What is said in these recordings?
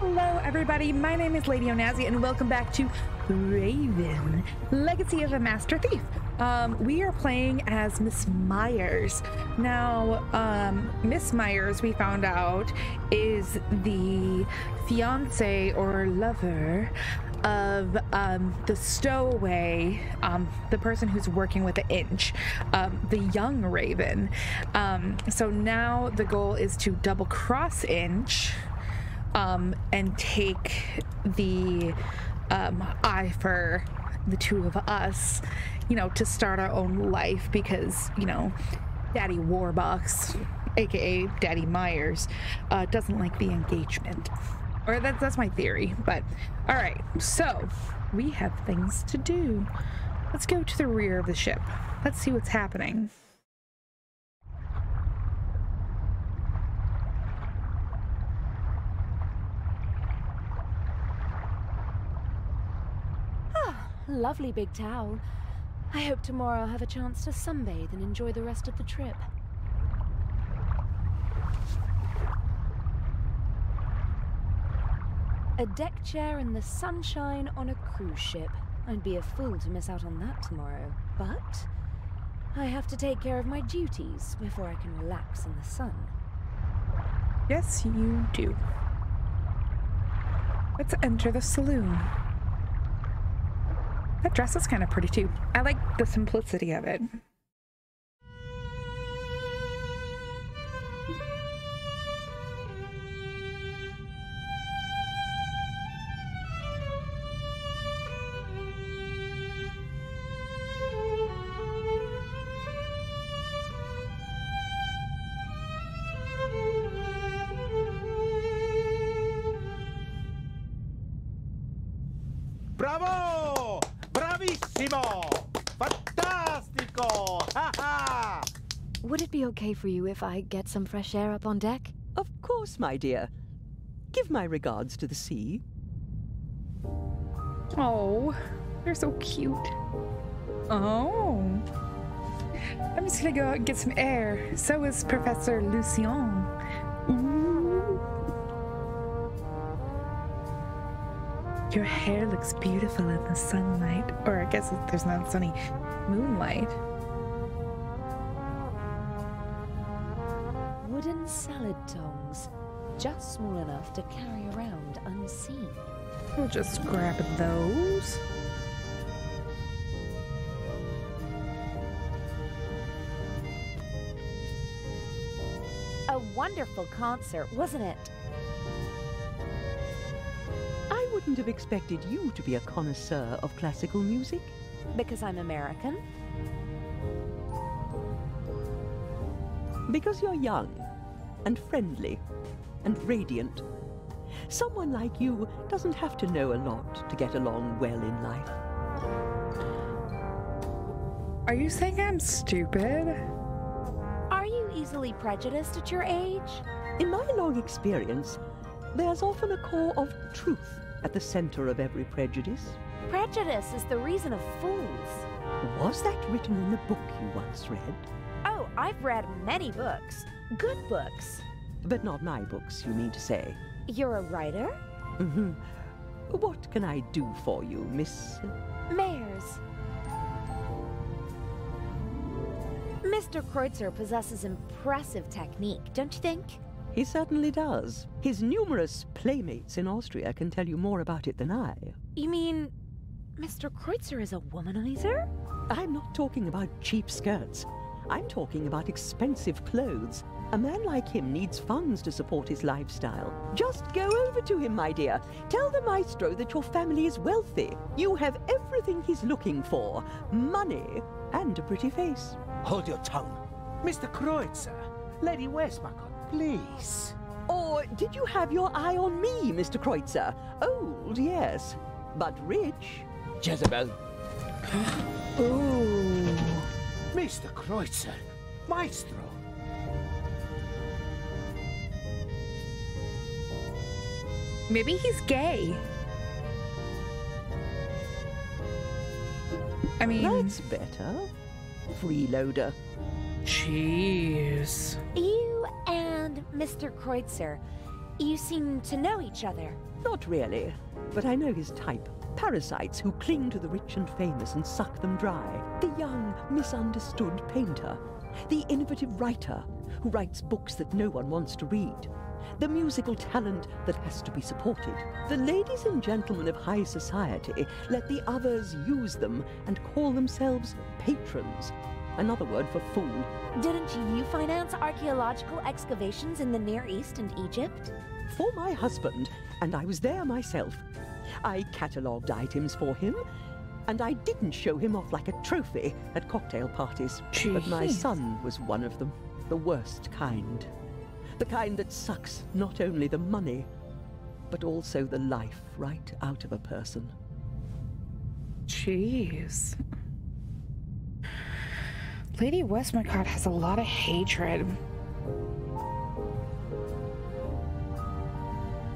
Hello everybody, my name is Lady Onazi and welcome back to Raven, Legacy of a Master Thief. We are playing as Miss Myers. Now, Miss Myers, we found out, is the fiance or lover of the stowaway, the person who's working with the Inch, the young Raven. So now the goal is to double cross Inch and take the eye for the two of us, you know, to start our own life, because, you know, Daddy Warbucks, aka Daddy Myers, doesn't like the engagement. Or that's my theory, but all right, so we have things to do. Let's go to the rear of the ship. Let's see what's happening. Lovely big towel. I hope tomorrow I'll have a chance to sunbathe and enjoy the rest of the trip. A deck chair in the sunshine on a cruise ship. I'd be a fool to miss out on that tomorrow. But I have to take care of my duties before I can relax in the sun. Yes, you do. Let's enter the saloon. That dress is kind of pretty too. I like the simplicity of it. Bravo! Bravissimo! Fantastico! Ha ha! Would it be okay for you if I get some fresh air up on deck? Of course, my dear. Give my regards to the sea. Oh, they're so cute. Oh. I'm just gonna go out and get some air. So is Professor Lucien. Your hair looks beautiful in the sunlight, or I guess there's not sunny moonlight. Wooden salad tongs, just small enough to carry around unseen. We'll just grab those. A wonderful concert, wasn't it? I wouldn't have expected you to be a connoisseur of classical music. Because I'm American? Because you're young, and friendly, and radiant. Someone like you doesn't have to know a lot to get along well in life. Are you saying I'm stupid? Are you easily prejudiced at your age? In my long experience, there's often a core of truth at the center of every prejudice. Prejudice is the reason of fools. Was that written in the book you once read? Oh, I've read many books. Good books. But not my books, you mean to say? You're a writer? Mm-hmm. What can I do for you, Miss... Mayors. Mr. Kreutzer possesses impressive technique, don't you think? He certainly does. His numerous playmates in Austria can tell you more about it than I. You mean Mr. Kreutzer is a womanizer? I'm not talking about cheap skirts. I'm talking about expensive clothes. A man like him needs funds to support his lifestyle. Just go over to him, my dear. Tell the maestro that your family is wealthy. You have everything he's looking for. Money and a pretty face. Hold your tongue. Mr. Kreutzer, Lady Westmacott, please. Or did you have your eye on me, Mr. Kreutzer? Old, yes, but rich. Jezebel. Ooh. Mr. Kreutzer, Maestro. Maybe he's gay. I mean... That's better. Freeloader. Jeez. You and Mr. Kreutzer, You seem to know each other. Not really, but I know his type. Parasites who cling to the rich and famous and suck them dry. The young, misunderstood painter. The innovative writer who writes books that no one wants to read. The musical talent that has to be supported. The ladies and gentlemen of high society let the others use them and call themselves patrons. Another word for fool. Didn't you finance archaeological excavations in the Near East and Egypt? For my husband, and I was there myself. I catalogued items for him, and I didn't show him off like a trophy at cocktail parties. But my son was one of them, the worst kind. The kind that sucks not only the money, but also the life right out of a person. Jeez. Lady Westmacott has a lot of hatred.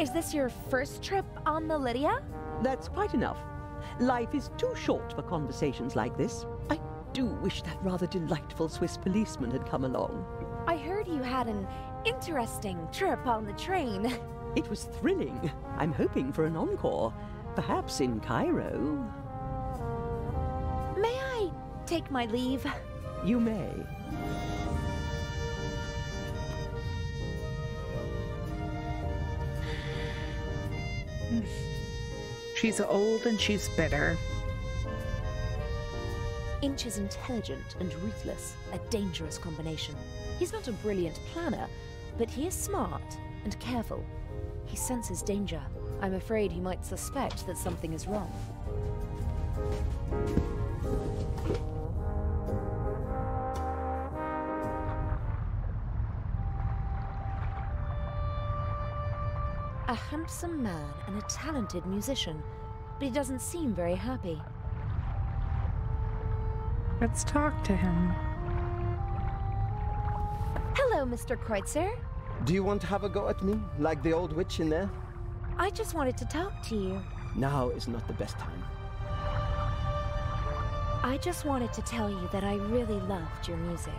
Is this your first trip on the Lydia? That's quite enough. Life is too short for conversations like this. I do wish that rather delightful Swiss policeman had come along. I heard you had an interesting trip on the train. It was thrilling. I'm hoping for an encore. Perhaps in Cairo. May I take my leave? You may. She's old and she's bitter. Inch is intelligent and ruthless, a dangerous combination. He's not a brilliant planner, but he is smart and careful. He senses danger. I'm afraid he might suspect that something is wrong. A handsome man and a talented musician, but he doesn't seem very happy. Let's talk to him. Hello, Mr. Kreutzer. Do you want to have a go at me, like the old witch in there? I just wanted to talk to you. Now is not the best time. I just wanted to tell you that I really loved your music,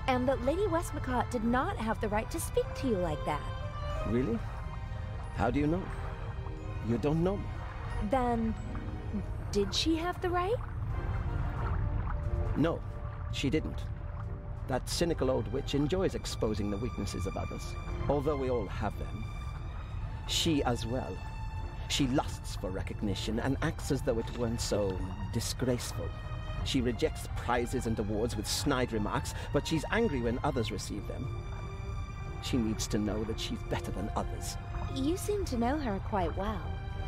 and that Lady Westmacott did not have the right to speak to you like that. Really? How do you know? You don't know me. Then, did she have the right? No, she didn't. That cynical old witch enjoys exposing the weaknesses of others, although we all have them. She as well. She lusts for recognition and acts as though it weren't so disgraceful. She rejects prizes and awards with snide remarks, but she's angry when others receive them. She needs to know that she's better than others. You seem to know her quite well.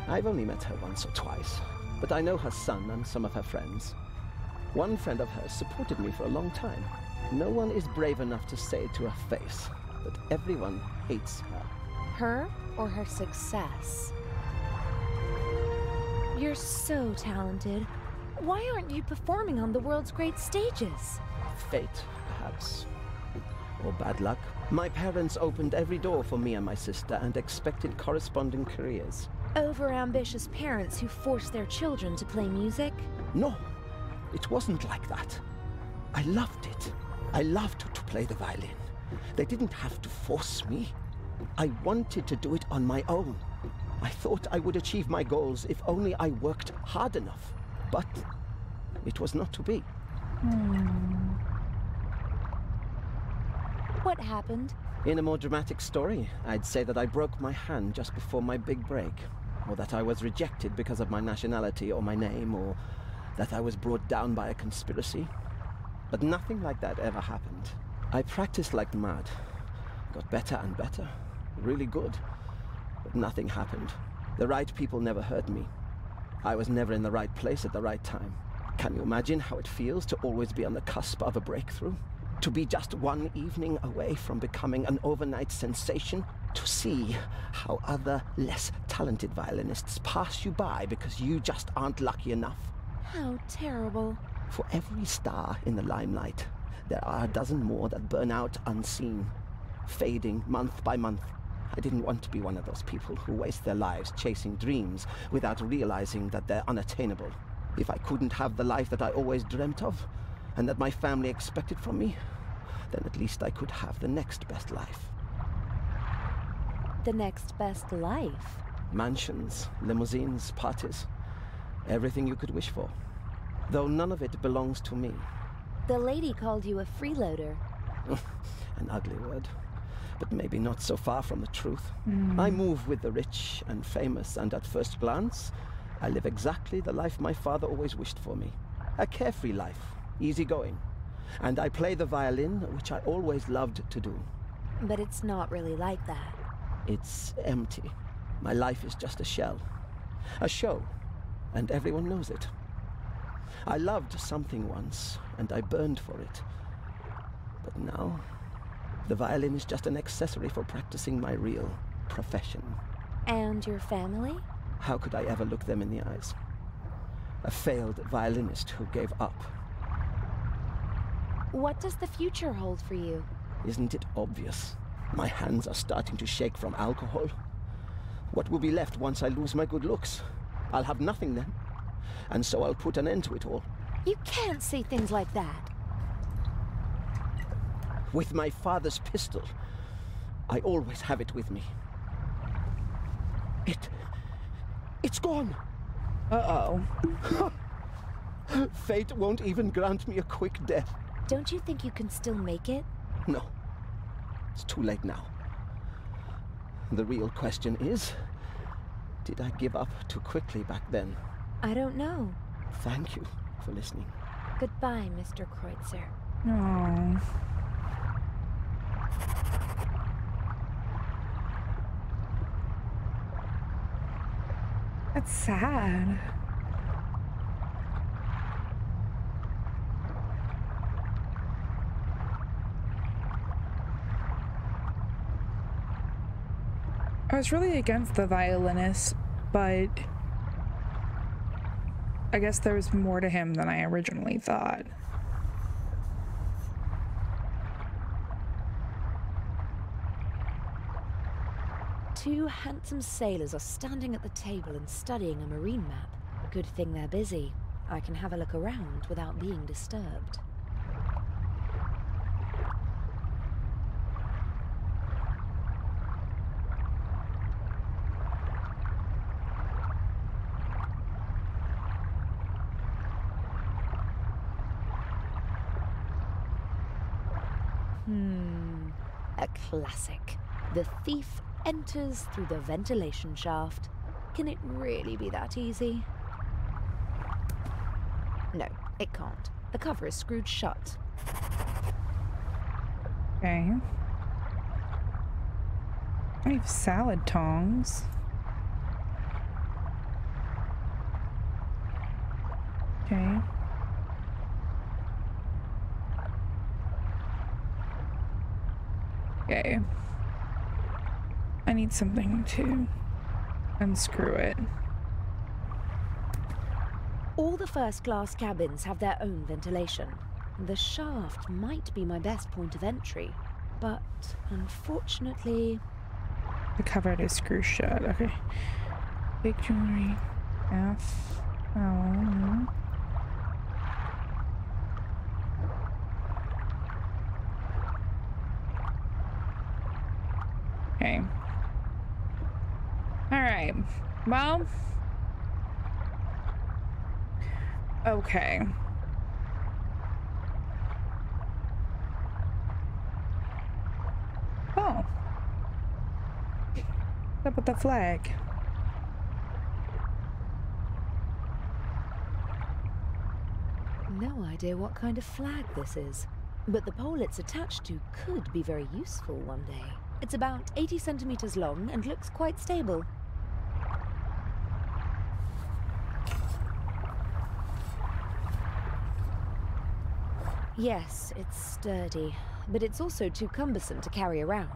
I've only met her once or twice, but I know her son and some of her friends. One friend of hers supported me for a long time. No one is brave enough to say to her face that everyone hates her. Her or her success? You're so talented. Why aren't you performing on the world's great stages? Fate, perhaps. Or bad luck. My parents opened every door for me and my sister and expected corresponding careers. Overambitious parents who force their children to play music? No, it wasn't like that. I loved it. I loved to play the violin. They didn't have to force me. I wanted to do it on my own. I thought I would achieve my goals if only I worked hard enough. But it was not to be. What happened? In a more dramatic story, I'd say that I broke my hand just before my big break, or that I was rejected because of my nationality or my name, or that I was brought down by a conspiracy. But nothing like that ever happened. I practiced like mad, got better and better, really good, but nothing happened. The right people never heard me. I was never in the right place at the right time. Can you imagine how it feels to always be on the cusp of a breakthrough? To be just one evening away from becoming an overnight sensation? To see how other, less talented violinists pass you by because you just aren't lucky enough? How terrible. For every star in the limelight, there are a dozen more that burn out unseen, fading month by month. I didn't want to be one of those people who waste their lives chasing dreams without realizing that they're unattainable. If I couldn't have the life that I always dreamt of, and that my family expected from me, then at least I could have the next best life. the next best life. Mansions, limousines, parties. Everything you could wish for. Though none of it belongs to me. The lady called you a freeloader. An ugly word. But maybe not so far from the truth. I move with the rich and famous, and at first glance, I live exactly the life my father always wished for me. A carefree life, easygoing. And I play the violin, which I always loved to do. But it's not really like that. It's empty. My life is just a shell. A show, and everyone knows it. I loved something once, and I burned for it. But now, the violin is just an accessory for practicing my real profession. And your family? How could I ever look them in the eyes? A failed violinist who gave up. What does the future hold for you? Isn't it obvious? My hands are starting to shake from alcohol. What will be left once I lose my good looks? I'll have nothing then. And so I'll put an end to it all. You can't say things like that. With my father's pistol. I always have it with me. It's gone. Uh-oh. Fate won't even grant me a quick death. Don't you think you can still make it? No. It's too late now. The real question is, did I give up too quickly back then? I don't know. Thank you for listening. Goodbye, Mr. Kreutzer. Oh. That's sad. I was really against the violinist, but I guess there was more to him than I originally thought. Two handsome sailors are standing at the table and studying a marine map. Good thing they're busy. I can have a look around without being disturbed. A classic. The thief enters through the ventilation shaft. Can it really be that easy? No, it can't. The cover is screwed shut. Okay. I have salad tongs. Okay. Okay. I need something to unscrew it. All the first-class cabins have their own ventilation. The shaft might be my best point of entry, but unfortunately... The cover is screw shut. Okay. Big jewelry. F. Oh. Okay. All right. Well. Okay. Oh. What's up with the flag? No idea what kind of flag this is, but the pole it's attached to could be very useful one day. It's about 80 centimeters long and looks quite stable. Yes, it's sturdy, but it's also too cumbersome to carry around.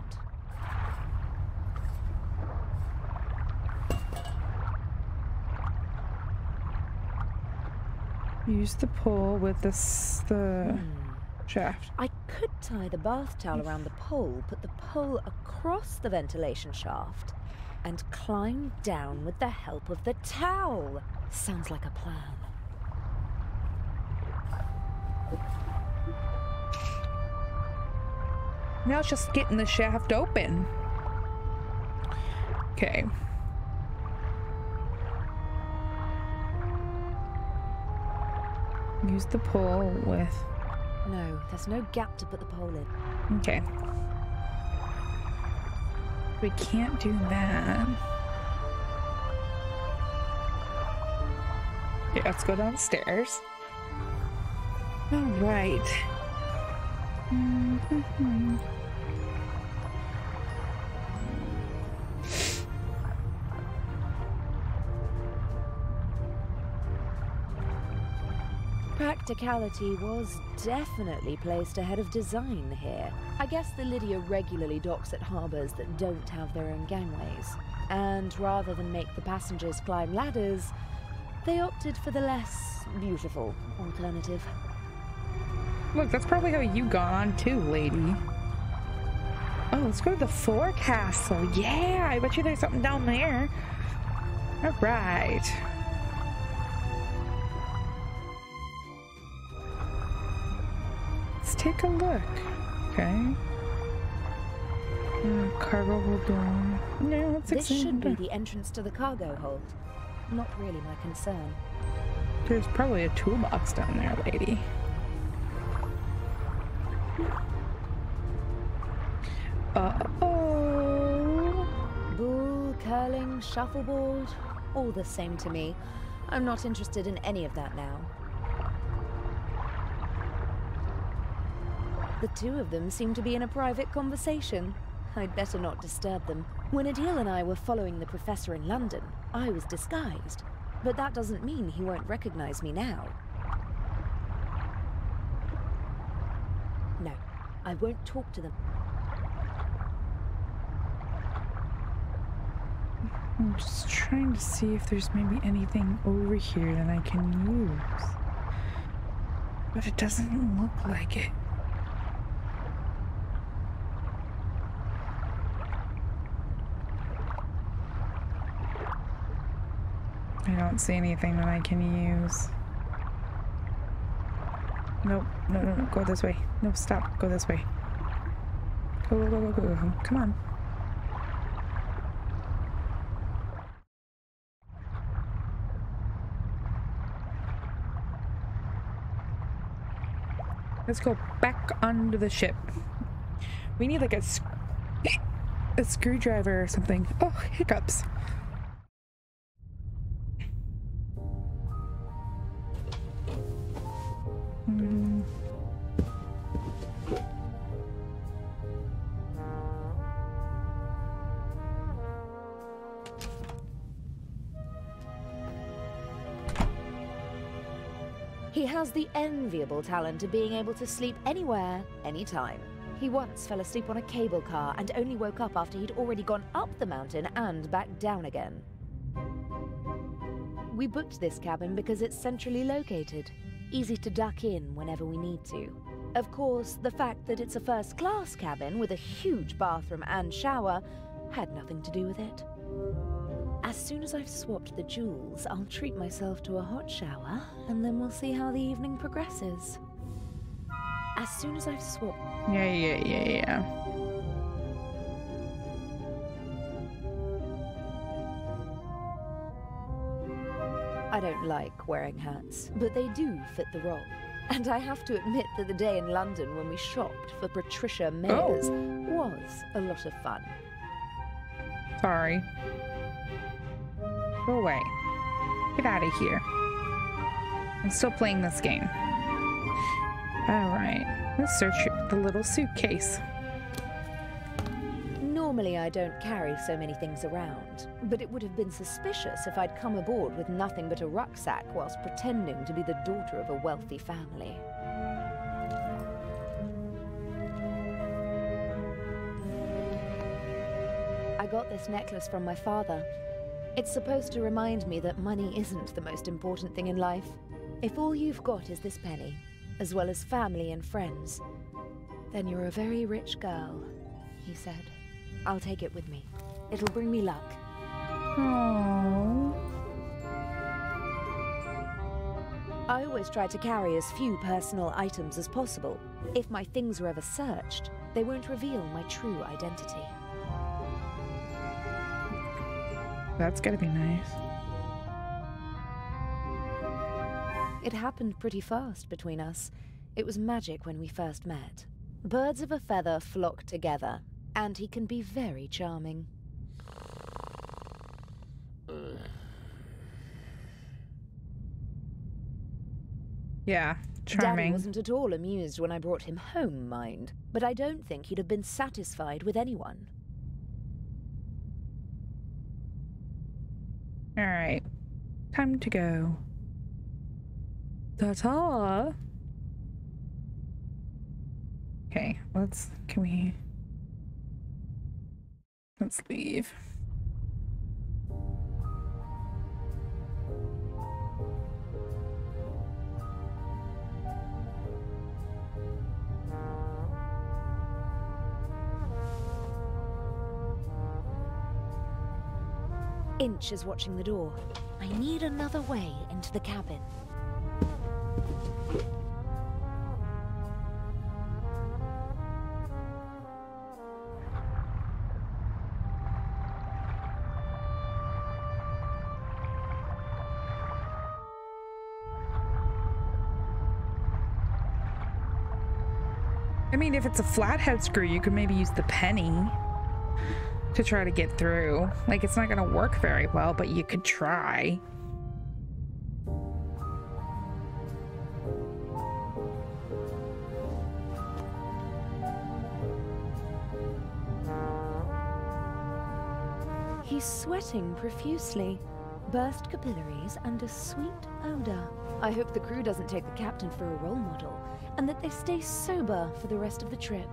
Use the pole with the shaft. I could tie the bath towel around the pole, put the pole across the ventilation shaft, and climb down with the help of the towel. Sounds like a plan. Now it's just getting the shaft open. Okay. Use the pole with... No, there's no gap to put the pole in. Okay. We can't do that. Okay, let's go downstairs. All right. Practicality was definitely placed ahead of design here. I guess the Lydia regularly docks at harbours that don't have their own gangways. And rather than make the passengers climb ladders, they opted for the less beautiful alternative. Look, that's probably how you got on too, lady. Oh, let's go to the forecastle. Yeah, I bet you there's something down there. All right. Let's take a look. Okay. Cargo hold on. No, let's This should be examine. the entrance to the cargo hold. Not really my concern. There's probably a toolbox down there, lady. Uh-oh. Bull, curling, shuffleboard, all the same to me. I'm not interested in any of that now. The two of them seem to be in a private conversation. I'd better not disturb them. When Adil and I were following the professor in London, I was disguised. But that doesn't mean he won't recognize me now. No, I won't talk to them. I'm just trying to see if there's maybe anything over here that I can use. But it doesn't look like it. I don't see anything that I can use. Nope, no, no, no, go this way. No, stop, go this way. Go, go, go, go, go, come on. Let's go back onto the ship. We need like a screwdriver or something. Oh, hiccups. He has the enviable talent of being able to sleep anywhere, anytime. He once fell asleep on a cable car and only woke up after he'd already gone up the mountain and back down again. We booked this cabin because it's centrally located, easy to duck in whenever we need to. Of course, the fact that it's a first-class cabin with a huge bathroom and shower had nothing to do with it. As soon as I've swapped the jewels, I'll treat myself to a hot shower, and then we'll see how the evening progresses. As soon as I've swapped... Yeah. I don't like wearing hats, but they do fit the role. And I have to admit that the day in London when we shopped for Patricia Mayers was a lot of fun. Sorry. Go away. Get out of here. I'm still playing this game. Alright. Let's search the little suitcase. Normally I don't carry so many things around, but it would have been suspicious if I'd come aboard with nothing but a rucksack whilst pretending to be the daughter of a wealthy family. I got this necklace from my father. It's supposed to remind me that money isn't the most important thing in life. If all you've got is this penny, as well as family and friends, then you're a very rich girl, he said. I'll take it with me. It'll bring me luck. Aww. I always try to carry as few personal items as possible. If my things are ever searched, they won't reveal my true identity. That's gotta be nice. It happened pretty fast between us. It was magic when we first met. Birds of a feather flock together, and he can be very charming. Yeah, Daddy charming. wasn't at all amused when I brought him home, mind, but I don't think he'd have been satisfied with anyone. All right, time to go. Ta-ta. Okay, let's leave. Inch is watching the door. I need another way into the cabin. I mean, if it's a flathead screw, you could maybe use the penny to try to get through. Like, it's not gonna work very well, but you could try. He's sweating profusely, burst capillaries, and a sweet odor. I hope the crew doesn't take the captain for a role model, and that they stay sober for the rest of the trip.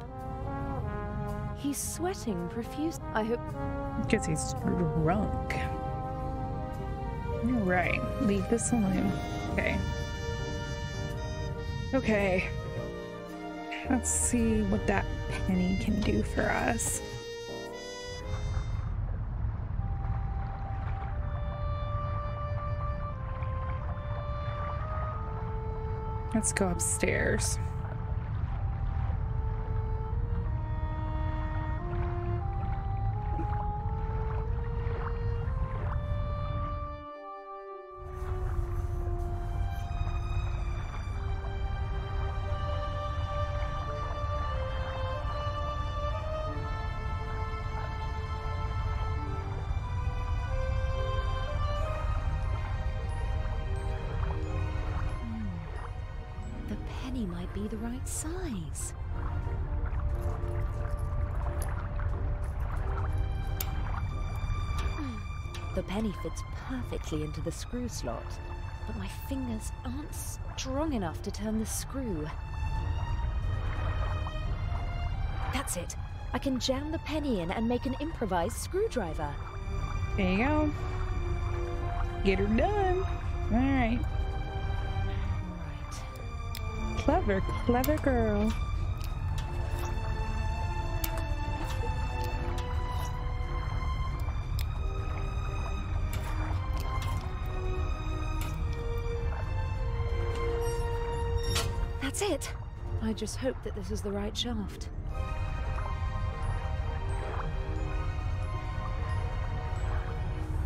He's sweating profuse. I hope... Because he's drunk. You're right. Leave the saloon. Okay. Okay. Let's see what that penny can do for us. Let's go upstairs. Might be the right size. The penny fits perfectly into the screw slot, but my fingers aren't strong enough to turn the screw. That's it. I can jam the penny in and make an improvised screwdriver. There you go. Get her done. All right. Clever, clever girl. That's it. I just hope that this is the right shaft.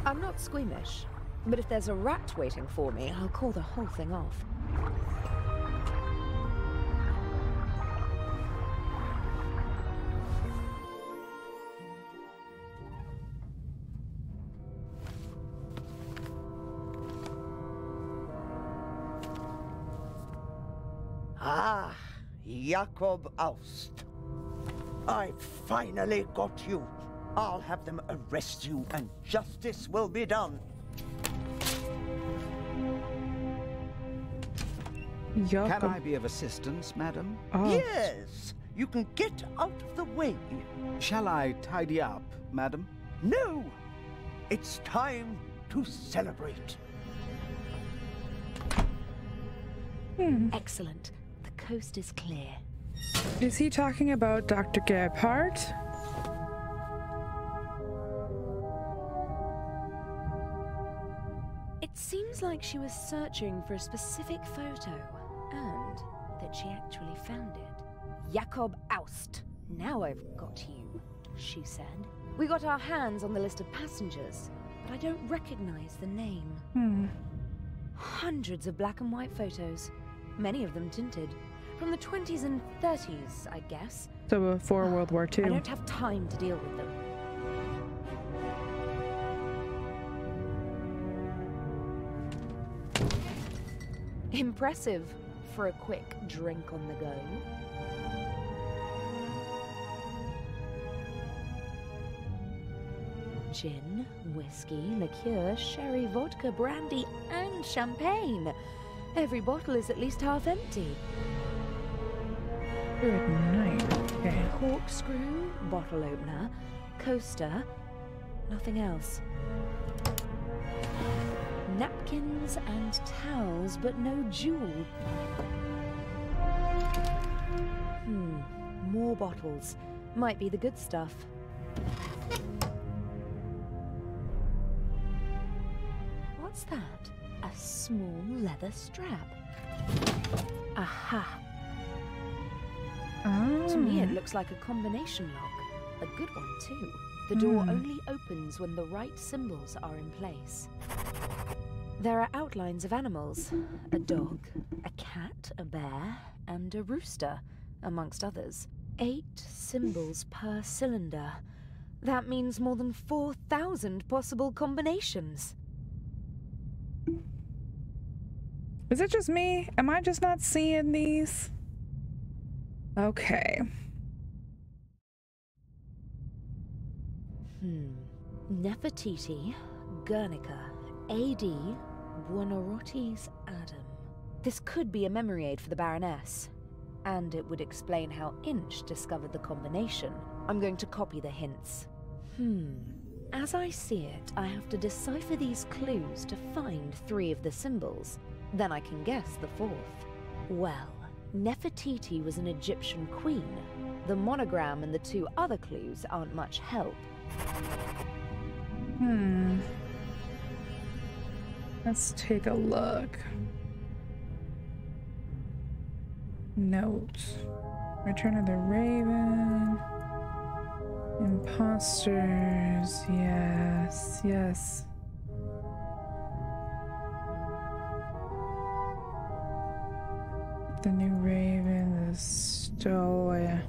I'm not squeamish, but if there's a rat waiting for me, I'll call the whole thing off. Ah, Jakob Aust. I finally got you. I'll have them arrest you and justice will be done. Can I be of assistance, madam? Oh. Yes, you can get out of the way. Shall I tidy up, madam? No, it's time to celebrate. Excellent. The coast is clear. Is he talking about Dr. Gebhardt? It seems like she was searching for a specific photo, and that she actually found it. Jakob Aust. Now I've got you, she said. We got our hands on the list of passengers, but I don't recognize the name. Hundreds of black and white photos, many of them tinted. From the 20s and 30s, I guess. So before World War II. I don't have time to deal with them. Impressive for a quick drink on the go. Gin, whiskey, liqueur, sherry, vodka, brandy, and champagne. Every bottle is at least half empty. Good night. Okay. Corkscrew, bottle opener, coaster, nothing else. Napkins and towels, but no jewel. More bottles. Might be the good stuff. What's that? A small leather strap. Aha! Oh. To me, it looks like a combination lock. A good one, too. The door only opens when the right symbols are in place. There are outlines of animals. A dog, a cat, a bear, and a rooster, amongst others. 8 symbols per cylinder. That means more than 4,000 possible combinations. Is it just me? Am I just not seeing these? Okay. Nefertiti, Guernica, A.D., Buonarroti's Adam. This could be a memory aid for the Baroness. And it would explain how Inch discovered the combination. I'm going to copy the hints. As I see it, I have to decipher these clues to find 3 of the symbols. Then I can guess the 4th. Well, Nefertiti was an Egyptian queen. The monogram and the 2 other clues aren't much help. Let's take a look. Note. Return of the Raven. Imposters. Yes, yes. The new Raven, the stowaway.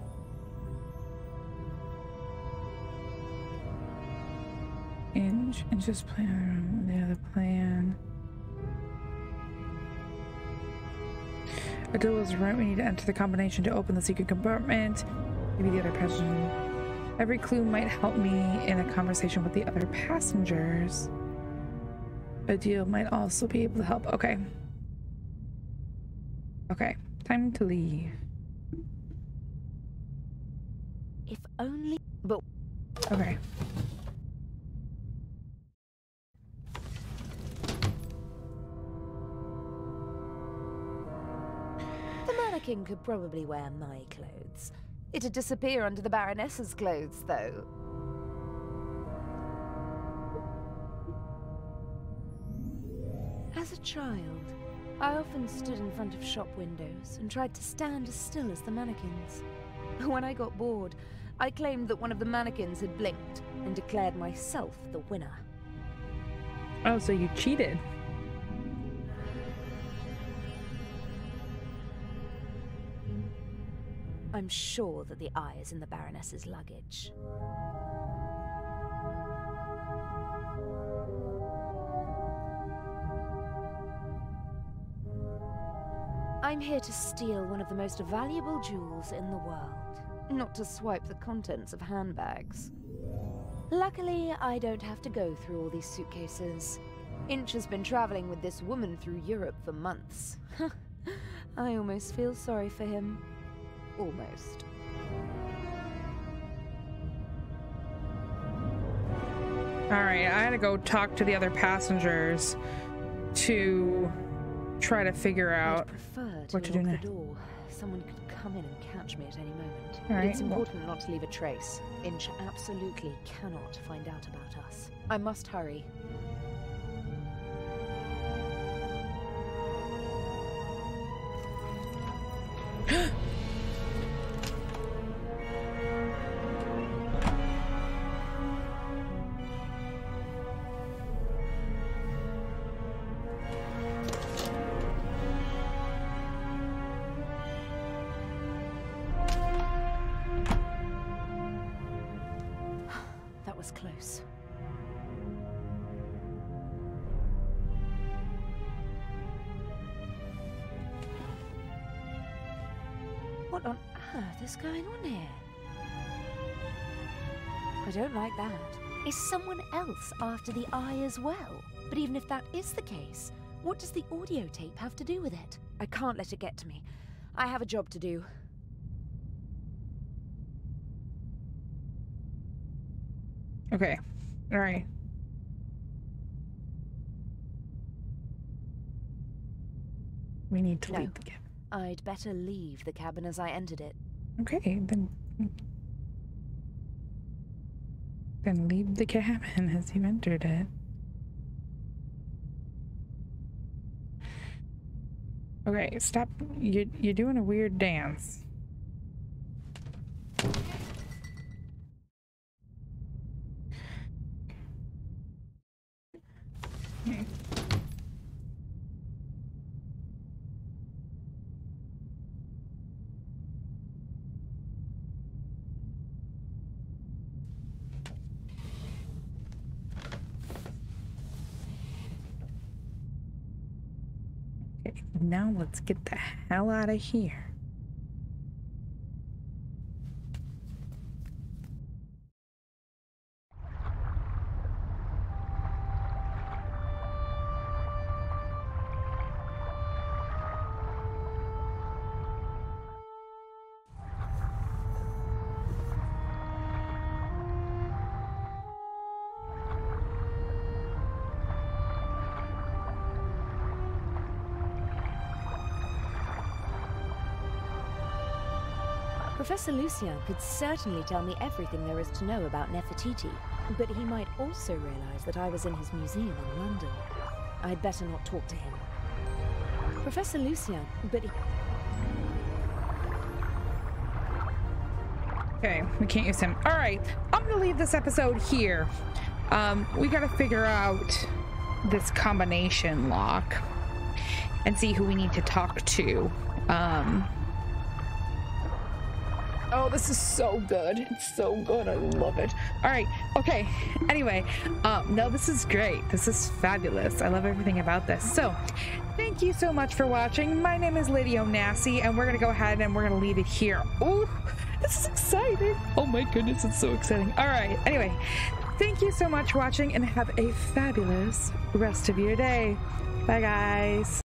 Inch just plan the other plan. Adele is right. We need to enter the combination to open the secret compartment. Maybe the other passenger. Every clue might help me in a conversation with the other passengers. Adele might also be able to help. Okay. Okay. Time to leave. If only... But... Okay. The mannequin could probably wear my clothes. It'd disappear under the Baroness's clothes, though. As a child, I often stood in front of shop windows and tried to stand as still as the mannequins. When I got bored, I claimed that one of the mannequins had blinked and declared myself the winner. Oh, so you cheated. I'm sure that the eye is in the Baroness's luggage. I'm here to steal one of the most valuable jewels in the world, not to swipe the contents of handbags. Luckily, I don't have to go through all these suitcases. Inch has been traveling with this woman through Europe for months. I almost feel sorry for him. Almost. Alright, I had to go talk to the other passengers to try to figure out what to do next. Someone could come in and catch me at any moment. All right, It's important not to leave a trace. Inch absolutely cannot find out about us. I must hurry. close. What on earth is going on here? I don't like that. Is someone else after the eye as well? But even if that is the case, what does the audio tape have to do with it? I can't let it get to me. I have a job to do. Okay. All right. We need to leave the cabin. I'd better leave the cabin as I entered it. Okay, then leave the cabin as you entered it. Okay, stop. You're doing a weird dance. Okay. Okay, now let's get the hell out of here. Professor Lucien could certainly tell me everything there is to know about Nefertiti, but he might also realize that I was in his museum in London. I'd better not talk to him. Professor Lucien, but he... Okay, we can't use him. All right, I'm gonna leave this episode here. We gotta figure out this combination lock and see who we need to talk to. Oh, this is so good. It's so good. I love it. All right. Okay. Anyway, no, this is great. This is fabulous. I love everything about this. So thank you so much for watching. My name is Lady Onassi, and we're going to go ahead and we're going to leave it here. Oh, this is exciting. Oh my goodness. It's so exciting. All right. Anyway, thank you so much for watching and have a fabulous rest of your day. Bye, guys.